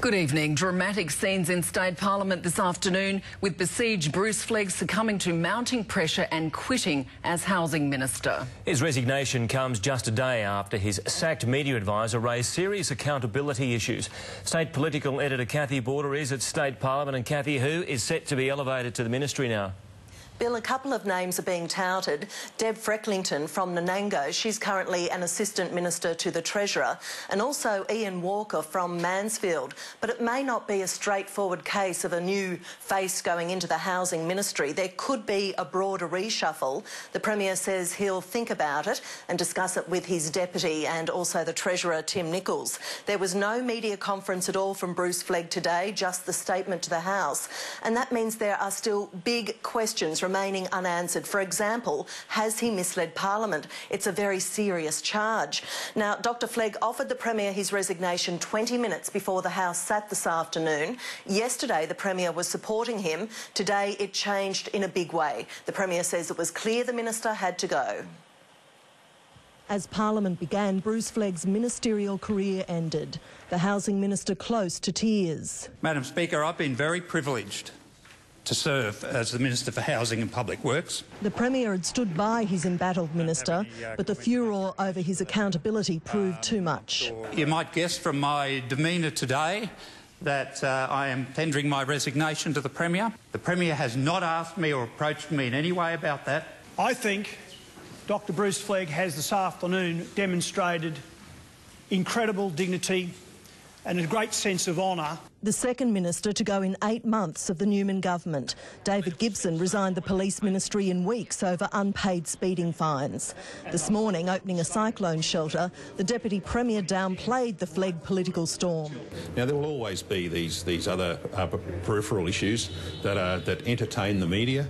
Good evening. Dramatic scenes in State Parliament this afternoon with Besieged Bruce Flegg succumbing to mounting pressure and quitting as Housing Minister. His resignation comes just a day after his sacked media advisor raised serious accountability issues. State political editor Cathy Border is at State Parliament. And Cathy, who is set to be elevated to the ministry now? Bill, a couple of names are being touted. Deb Frecklington from Nanango, she's currently an Assistant Minister to the Treasurer, and also Ian Walker from Mansfield. But it may not be a straightforward case of a new face going into the Housing Ministry. There could be a broader reshuffle. The Premier says he'll think about it and discuss it with his Deputy and also the Treasurer, Tim Nicholls. There was no media conference at all from Bruce Flegg today, just the statement to the House. And that means there are still big questions remaining unanswered. For example, has he misled Parliament? It's a very serious charge. Now, Dr Flegg offered the Premier his resignation 20 minutes before the House sat this afternoon. Yesterday, the Premier was supporting him. Today, it changed in a big way. The Premier says it was clear the Minister had to go. As Parliament began, Bruce Flegg's ministerial career ended. The Housing Minister close to tears. Madam Speaker, I've been very privileged to serve as the Minister for Housing and Public Works. The Premier had stood by his embattled minister, but the furor over his accountability proved too much. You might guess from my demeanour today that I am tendering my resignation to the Premier. The Premier has not asked me or approached me in any way about that. I think Dr Bruce Flegg has this afternoon demonstrated incredible dignity and a great sense of honour. The second minister to go in 8 months of the Newman government. David Gibson resigned the police ministry in weeks over unpaid speeding fines. This morning, opening a cyclone shelter, the Deputy Premier downplayed the Flegg political storm. Now, there will always be these other peripheral issues that entertain the media.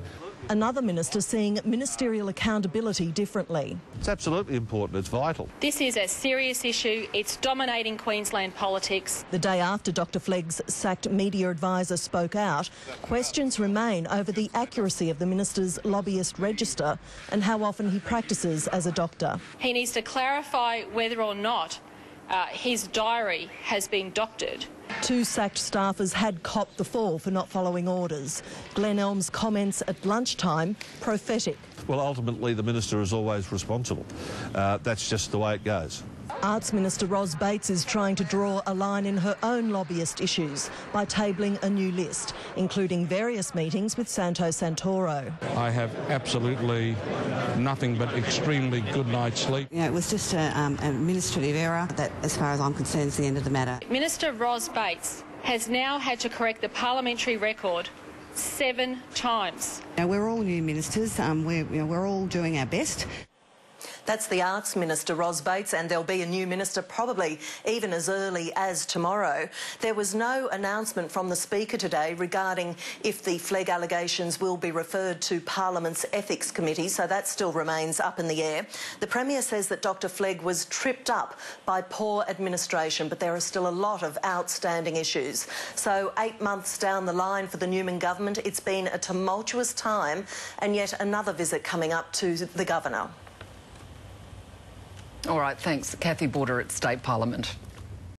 Another minister seeing ministerial accountability differently. It's absolutely important, it's vital. This is a serious issue, it's dominating Queensland politics. The day after Dr Flegg's sacked media advisor spoke out, questions remain over the accuracy of the minister's lobbyist register and how often he practices as a doctor. He needs to clarify whether or not his diary has been doctored. 2 sacked staffers had copped the fall for not following orders. Glenn Elm's comments at lunchtime prophetic. Well, ultimately the Minister is always responsible. That's just the way it goes. Arts Minister Ros Bates is trying to draw a line in her own lobbyist issues by tabling a new list, including various meetings with Santo Santoro. I have absolutely nothing but extremely good night's sleep. You know, it was just an administrative error that, as far as I'm concerned, is the end of the matter. Minister Ros Bates has now had to correct the parliamentary record 7 times. You know, we're all new ministers. We're all doing our best. That's the Arts Minister, Ros Bates, and there'll be a new minister probably even as early as tomorrow. There was no announcement from the Speaker today regarding if the Flegg allegations will be referred to Parliament's Ethics Committee, so that still remains up in the air. The Premier says that Dr Flegg was tripped up by poor administration, but there are still a lot of outstanding issues. So 8 months down the line for the Newman government, it's been a tumultuous time, and yet another visit coming up to the Governor. All right, thanks. Cathy Border at State Parliament.